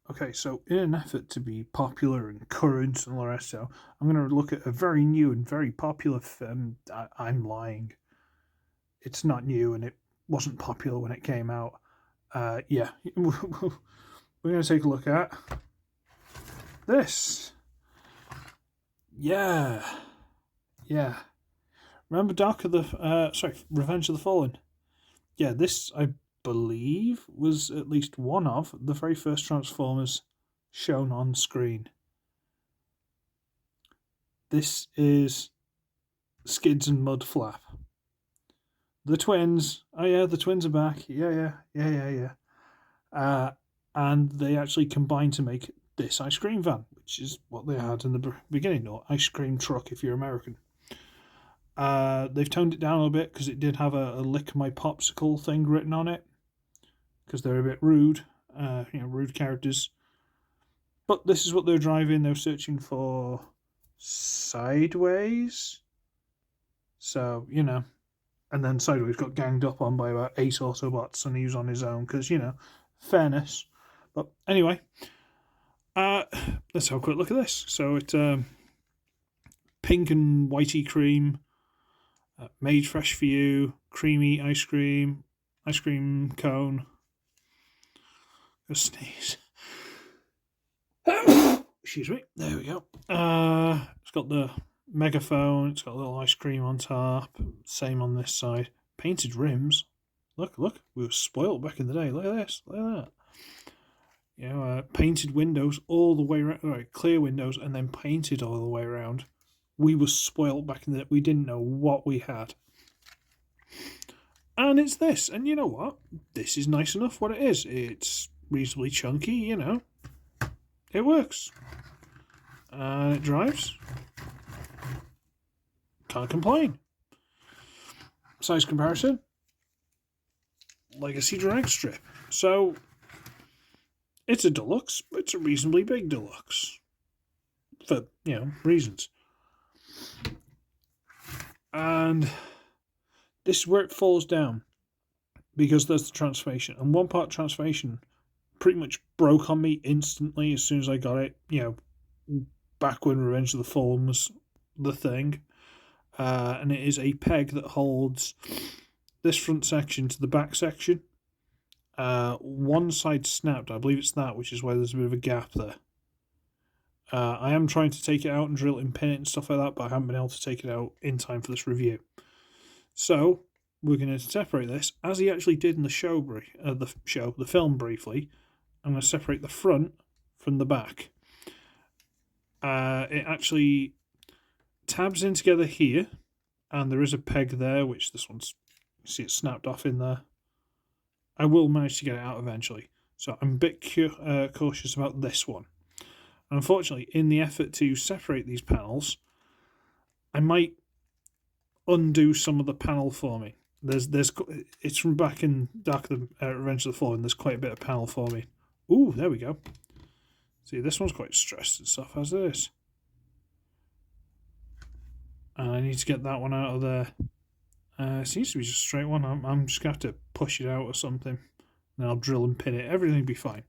Okay, so in an effort to be popular and current and all the rest, so I'm going to look at a very new and very popular film. I'm lying. It's not new and it wasn't popular when it came out. Yeah, we're going to take a look at this. Yeah, yeah. Remember Revenge of the Fallen? Yeah, this, I believe, was at least one of the very first Transformers shown on screen. This is Skidz and Mudflap. The twins. Oh yeah, the twins are back. Yeah. And they actually combined to make this ice cream van, which is what they had in the beginning, or ice cream truck if you're American. They've toned it down a little bit because it did have a lick my popsicle thing written on it, because they're a bit rude, rude characters. But this is what they're driving. They're searching for Sideways. So, and then Sideways got ganged up on by about 8 Autobots and he was on his own because, fairness. But anyway, let's have a quick look at this. So it's pink and whitey cream, made fresh for you, creamy ice cream cone. Go sneeze. Excuse me. There we go. It's got the megaphone. It's got a little ice cream on top. Same on this side. Painted rims. Look. We were spoiled back in the day. Look at this. Look at that. Painted windows all the way around. Right, clear windows and then painted all the way around. We were spoiled back in the day. We didn't know what we had. And it's this. And you know what? This is nice enough what it is. It's reasonably chunky, It works. And it drives. Can't complain. Size comparison. Legacy drag strip. So, it's a deluxe. It's a reasonably big deluxe. For, reasons. And this is where it falls down. Because there's the transformation. And one part transformation pretty much broke on me instantly as soon as I got it. Back when Revenge of the Fallen was the thing. And it is a peg that holds this front section to the back section. One side snapped. I believe it's that, which is why there's a bit of a gap there. I am trying to take it out and drill it and pin it and stuff like that, but I haven't been able to take it out in time for this review. So we're going to separate this, as he actually did in the film briefly. I'm going to separate the front from the back. It actually tabs in together here, and there is a peg there, which this one's, you see it snapped off in there. I will manage to get it out eventually, so I'm a bit cautious about this one. Unfortunately, in the effort to separate these panels, I might undo some of the panel forming. It's from back in Revenge of the Fallen. There's quite a bit of panel forming. Ooh, there we go. See, this one's quite stressed and stuff as it is. And I need to get that one out of there. It seems to be just a straight one. I'm just going to have to push it out or something. Then I'll drill and pin it. Everything will be fine.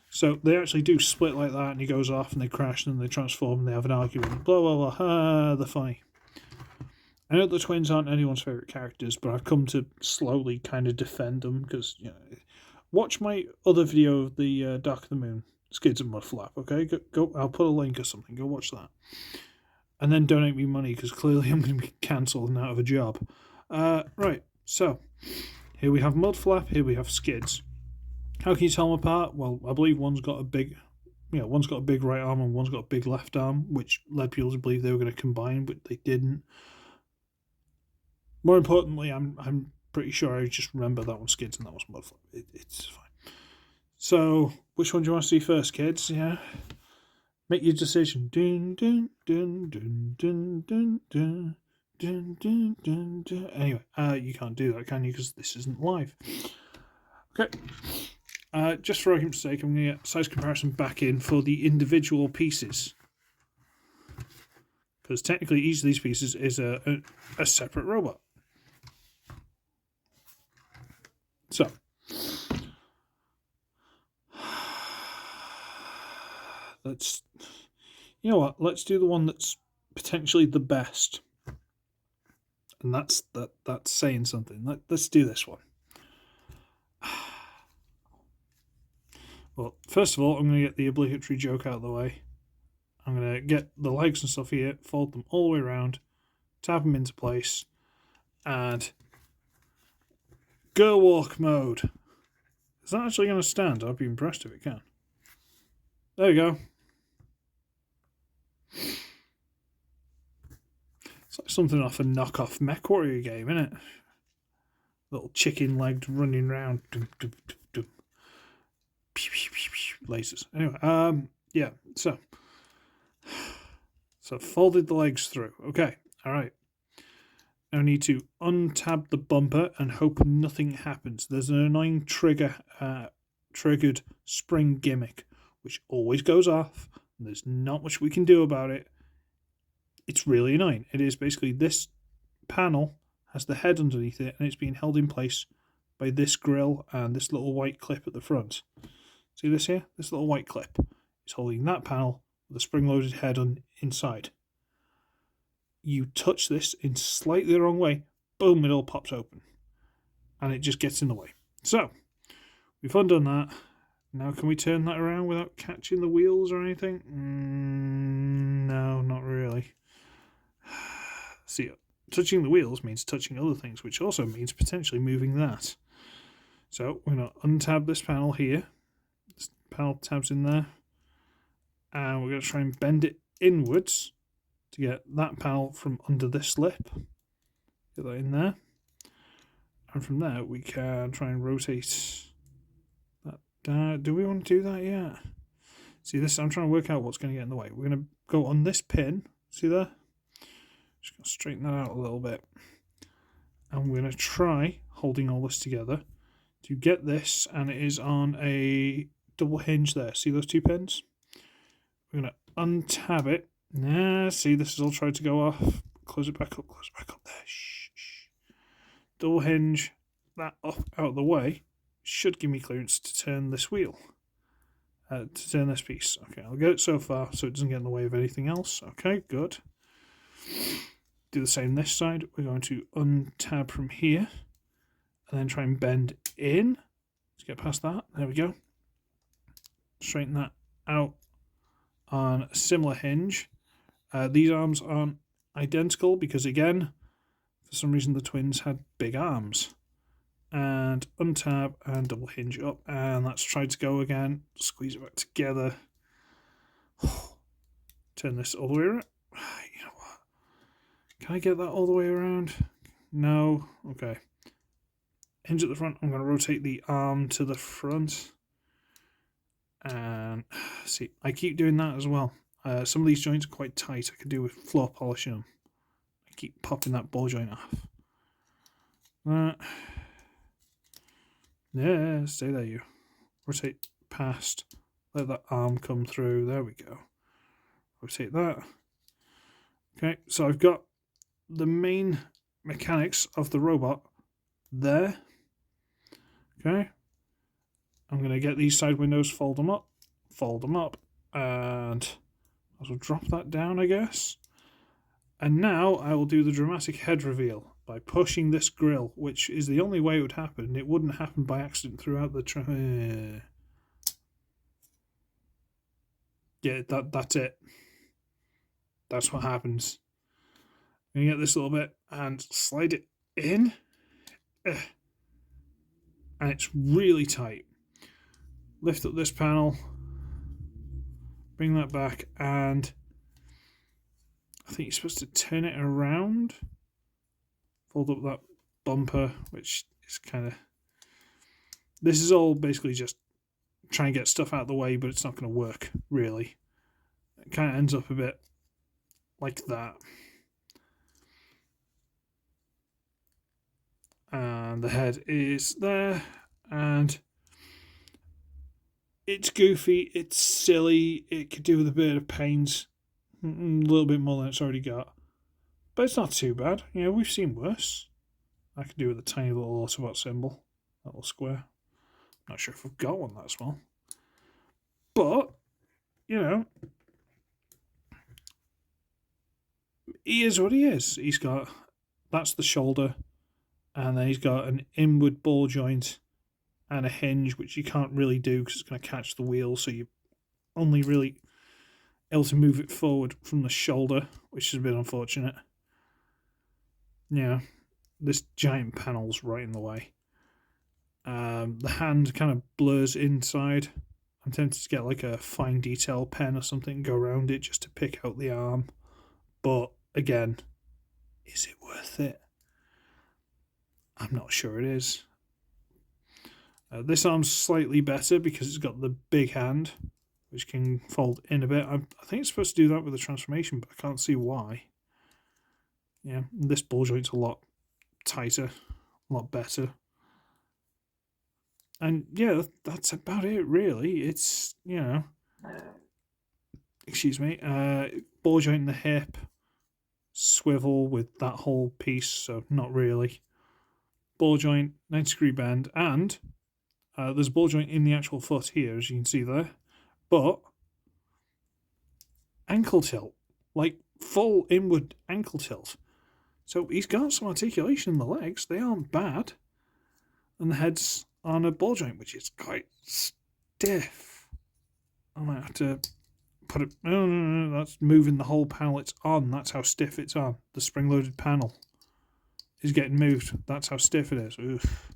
So they actually do split like that, and he goes off and they crash and then they transform and they have an argument. Blah, blah, blah. They're funny. I know the twins aren't anyone's favourite characters, but I've come to slowly kind of defend them because, watch my other video of the Dark of the Moon, Skidz and Mudflap, okay? Go. I'll put a link or something. Go watch that. And then donate me money because clearly I'm going to be cancelled and out of a job. Right, so here we have Mudflap, here we have Skidz. How can you tell them apart? Well, I believe one's got a big right arm and one's got a big left arm, which led people to believe they were going to combine, but they didn't. More importantly, I'm pretty sure I just remember that one's Skidz and that one's Mudflap. It's fine. So, which one do you want to see first, kids? Yeah. Make your decision. Dun, dun, dun, dun, dun, dun, dun, dun, dun, dun, dun. Anyway, you can't do that, can you? Because this isn't live. Okay. Just for argument's sake, I'm going to get size comparison back in for the individual pieces. Because technically each of these pieces is a separate robot. So. let's... You know what? Let's do the one that's potentially the best. And that's saying something. Let's do this one. Well, first of all, I'm going to get the obligatory joke out of the way. I'm going to get the legs and stuff here, fold them all the way around, tap them into place, and go walk mode. Is that actually going to stand? I'd be impressed if it can. There we go. It's like something off a knockoff MechWarrior game, isn't it? Little chicken legged running around. Lasers. Anyway, yeah, so folded the legs through. Okay, alright. Now I need to untab the bumper and hope nothing happens. There's an annoying triggered spring gimmick, which always goes off, and there's not much we can do about it. It's really annoying. It is basically this panel has the head underneath it, and it's being held in place by this grill and this little white clip at the front. See this here? This little white clip is holding that panel with a spring-loaded head on inside. You touch this in slightly the wrong way, boom, it all pops open. And it just gets in the way. So, we've undone that. Now can we turn that around without catching the wheels or anything? No, not really. See, touching the wheels means touching other things, which also means potentially moving that. So, we're going to untab this panel here. This panel tabs in there. And we're going to try and bend it inwards to get that panel from under this lip. Get that in there. And from there, we can try and rotate that down. Do we want to do that yet? See this? I'm trying to work out what's going to get in the way. We're going to go on this pin. See there? Just going to straighten that out a little bit. And we're going to try holding all this together to get this. And it is on a double hinge there. See those two pins? We're going to untab it. Nah, see, this is all trying to go off. Close it back up there. Shh, shh. Double hinge that up out of the way. Should give me clearance to turn this wheel. To turn this piece. Okay, I'll get it so far so it doesn't get in the way of anything else. Okay, good. Do the same this side. We're going to untab from here. And then try and bend in. Let's get past that. There we go. Straighten that out on a similar hinge. These arms aren't identical because, again, for some reason the twins had big arms. And untab and double hinge up. And let's try to go again. Squeeze it back together. Turn this all the way around. You know what? Can I get that all the way around? No. Okay. Hinge at the front. I'm going to rotate the arm to the front. And see, I keep doing that as well. Some of these joints are quite tight. I could do with floor polishing them. I keep popping that ball joint off. Yeah, stay there you. Rotate past. Let that arm come through. There we go. Rotate that. Okay, so I've got the main mechanics of the robot there. Okay. I'm going to get these side windows, fold them up, and I'll drop that down, I guess. And now I will do the dramatic head reveal by pushing this grill, which is the only way it would happen. It wouldn't happen by accident throughout the yeah, that's it. That's what happens. I'm going to get this little bit and slide it in. And it's really tight. Lift up this panel, bring that back, and I think you're supposed to turn it around. Fold up that bumper, which is kind of... This is all basically just trying to get stuff out of the way, but it's not going to work, really. It kind of ends up a bit like that. And the head is there, and it's goofy, it's silly, it could do with a bit of paint, a little bit more than it's already got. But it's not too bad. You know, we've seen worse. I could do with a tiny little Autobot symbol, that little square. Not sure if I've got one that small. But you know, he is what he is. He's got, that's the shoulder, and then he's got an inward ball joint and a hinge, which you can't really do because it's going to catch the wheel, so you're only really able to move it forward from the shoulder, which is a bit unfortunate. Yeah, this giant panel's right in the way. The hand kind of blurs inside. I'm tempted to get like a fine detail pen or something and go around it just to pick out the arm. But again, is it worth it? I'm not sure it is. This arm's slightly better because it's got the big hand, which can fold in a bit. I think it's supposed to do that with the transformation, but I can't see why. Yeah, this ball joint's a lot tighter, a lot better. And yeah, that's about it, really. It's, you know, excuse me, ball joint in the hip, swivel with that whole piece, so not really. Ball joint, 90-degree bend, and there's a ball joint in the actual foot here, as you can see there, but ankle tilt, like full inward ankle tilt. So he's got some articulation in the legs, they aren't bad, and the head's on a ball joint, which is quite stiff. I might have to put it, no, that's moving the whole panel it's on, that's how stiff it's on. The spring-loaded panel is getting moved, that's how stiff it is. Oof.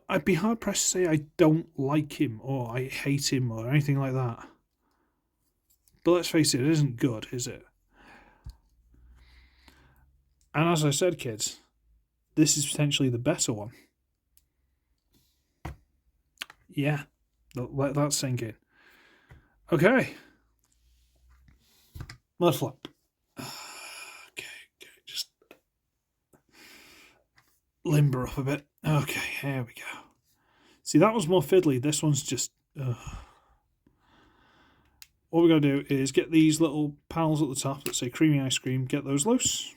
I'd be hard-pressed to say I don't like him, or I hate him, or anything like that. But let's face it, it isn't good, is it? And as I said, kids, this is potentially the better one. Yeah, let that sink in. Okay. Mudflap. Okay, just limber up a bit. Okay, here we go. See, that was more fiddly. This one's just... What we're going to do is get these little panels at the top that say creamy ice cream, get those loose.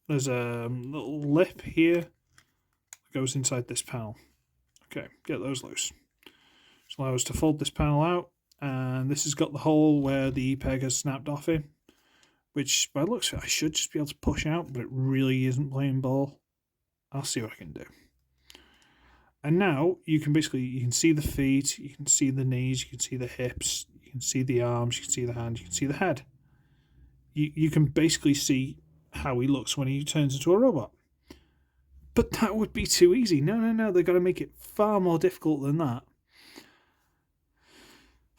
There's a little lip here that goes inside this panel. Okay, get those loose. Just allow us to fold this panel out, and this has got the hole where the peg has snapped off in, which by the looks of it I should just be able to push out, but it really isn't playing ball. I'll see what I can do. And now you can see the feet, you can see the knees, you can see the hips, you can see the arms, you can see the hand, you can see the head. You can basically see how he looks when he turns into a robot. But that would be too easy. No, they've got to make it far more difficult than that.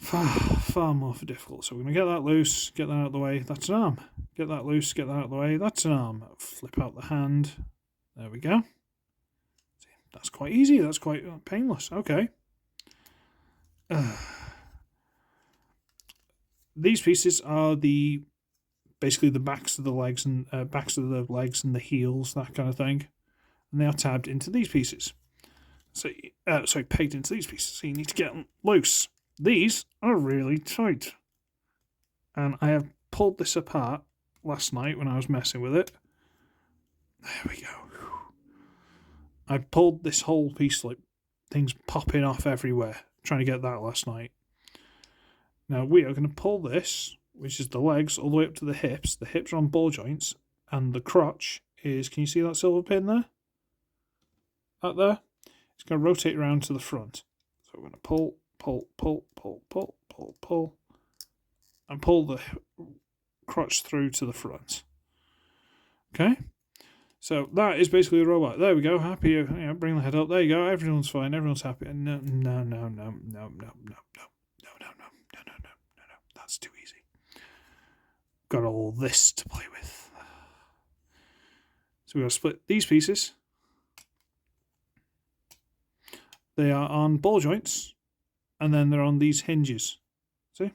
Far more difficult. So we're going to get that loose, get that out of the way, that's an arm. Get that loose, get that out of the way, that's an arm. Flip out the hand. There we go. That's quite easy, that's quite painless. Okay. These pieces are basically the backs of the legs and the heels, that kind of thing. And they are tabbed into these pieces. So, pegged into these pieces. So you need to get them loose. These are really tight. And I have pulled this apart last night when I was messing with it. There we go. I pulled this whole piece, like things popping off everywhere, trying to get that last night. Now we are going to pull this, which is the legs, all the way up to the hips. The hips are on ball joints, and the crotch is, can you see that silver pin there? Up there? It's going to rotate around to the front. So we're going to pull, and pull the crotch through to the front. Okay? So that is basically the robot. There we go. Happy. Bring the head up. There you go. Everyone's fine. Everyone's happy. No. That's too easy. Got all this to play with. So we're going to split these pieces. They are on ball joints, and then they're on these hinges. See?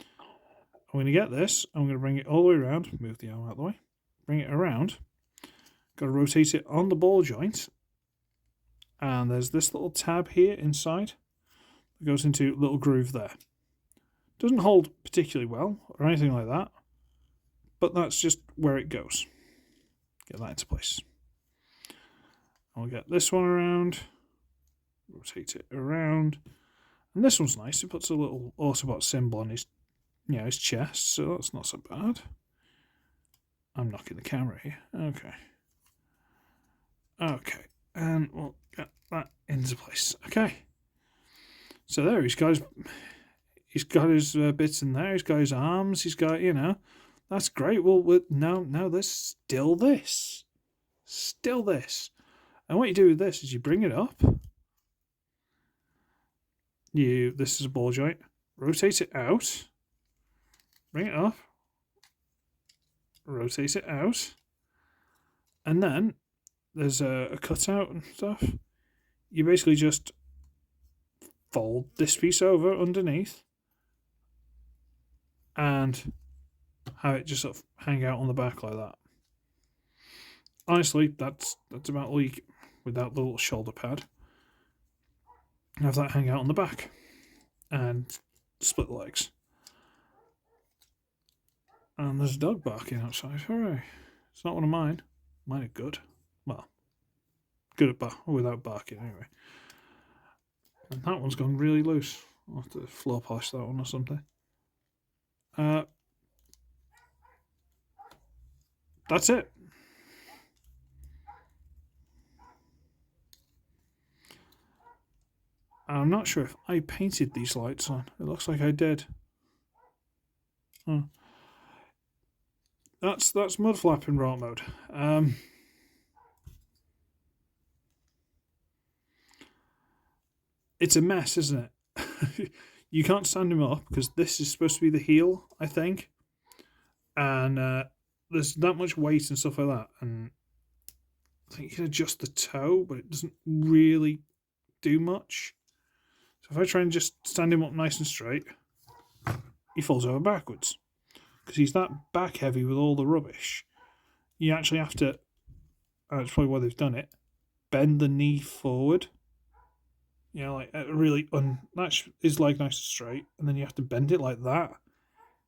I'm going to get this. I'm going to bring it all the way around. Move the arm out of the way. Bring it around. Got to rotate it on the ball joint, and there's this little tab here inside that goes into a little groove there. Doesn't hold particularly well or anything like that, but that's just where it goes. Get that into place. I'll get this one around, rotate it around. And this one's nice. It puts a little Autobot symbol on his, his chest, so that's not so bad. I'm knocking the camera here. Okay. Okay, and we'll get that into place. Okay. So there, he's got his bits in there. He's got his arms. He's got, that's great. Well, no, there's still this. Still this. And what you do with this is you bring it up. This is a ball joint. Rotate it out. Bring it up. Rotate it out. And then there's a cutout and stuff. You basically just fold this piece over underneath and have it just sort of hang out on the back like that. Honestly, that's about all you, without the little shoulder pad. Have that hang out on the back and split the legs. And there's a dog barking outside. Hooray. It's not one of mine. Mine are good. Well, good at without barking anyway. And that one's gone really loose. I'll have to floor polish that one or something. That's it. I'm not sure if I painted these lights on. It looks like I did. That's Mudflap in raw mode. It's a mess, isn't it? You can't stand him up because this is supposed to be the heel, I think. And there's that much weight and stuff like that. And I think you can adjust the toe, but it doesn't really do much. So if I try and just stand him up nice and straight, he falls over backwards. Because he's that back heavy with all the rubbish. You actually have to, that's probably why they've done it, bend the knee forward. Like really, that is like nice and straight, and then you have to bend it like that.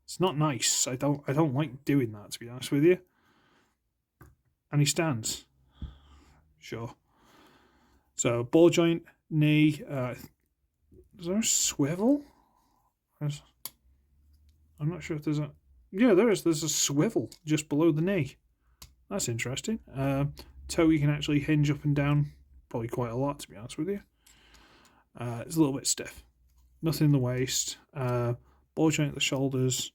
It's not nice. I don't like doing that, to be honest with you. And he stands. Sure. So ball joint, knee. Is there a swivel? I'm not sure if there's a. Yeah, there is. There's a swivel just below the knee. That's interesting. Toe you can actually hinge up and down, probably quite a lot, to be honest with you. It's a little bit stiff. Nothing in the waist. Ball joint at the shoulders.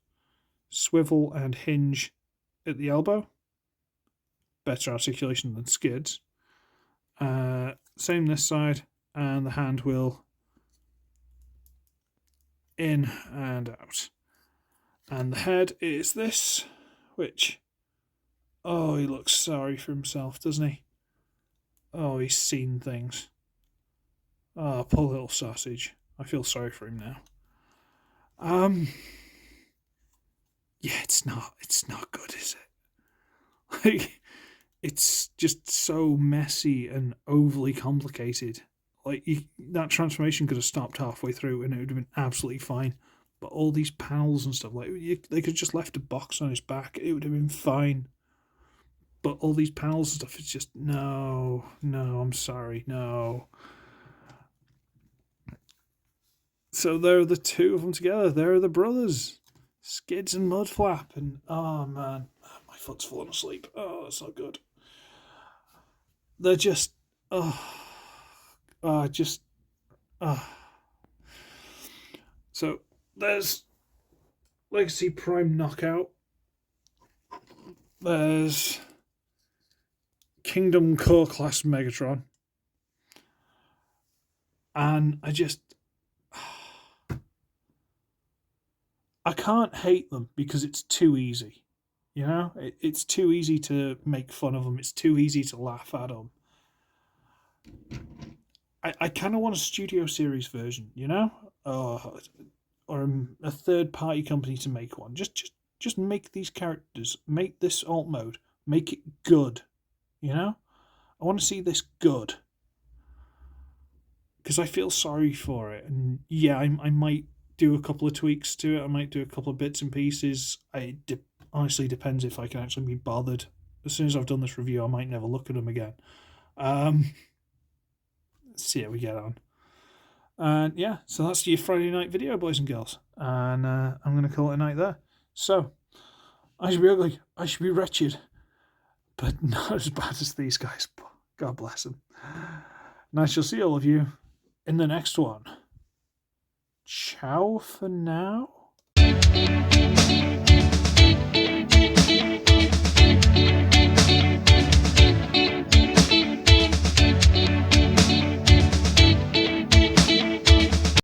Swivel and hinge at the elbow. Better articulation than Skidz. Same this side. And the hand will in and out. And the head is this, which, oh, he looks sorry for himself, doesn't he? Oh, he's seen things. Oh, poor little sausage. I feel sorry for him now. Yeah, it's not good, is it? Like, it's just so messy and overly complicated. Like, that transformation could have stopped halfway through and it would have been absolutely fine. But all these panels and stuff, like, they could have just left a box on his back. It would have been fine. But all these panels and stuff, it's just, no, I'm sorry, no. So there are the two of them together. There are the brothers, Skidz and Mudflap. And, oh, man, my foot's falling asleep. Oh, that's not good. They're just, So there's Legacy Prime Knockout. There's Kingdom Core Class Megatron. And I can't hate them because it's too easy. It's too easy to make fun of them. It's too easy to laugh at them. I kind of want a Studio Series version, or a third-party company to make one. Just make these characters, make this alt mode, make it good, I want to see this good. Because I feel sorry for it. And yeah, I might do a couple of tweaks to it. I might do a couple of bits and pieces. It honestly depends if I can actually be bothered. As soon as I've done this review, I might never look at them again. Let's see how we get on. And yeah, so that's your Friday night video, boys and girls. And I'm going to call it a night there. So, I should be ugly, I should be wretched, but not as bad as these guys. God bless them. And I shall see all of you in the next one. Ciao for now.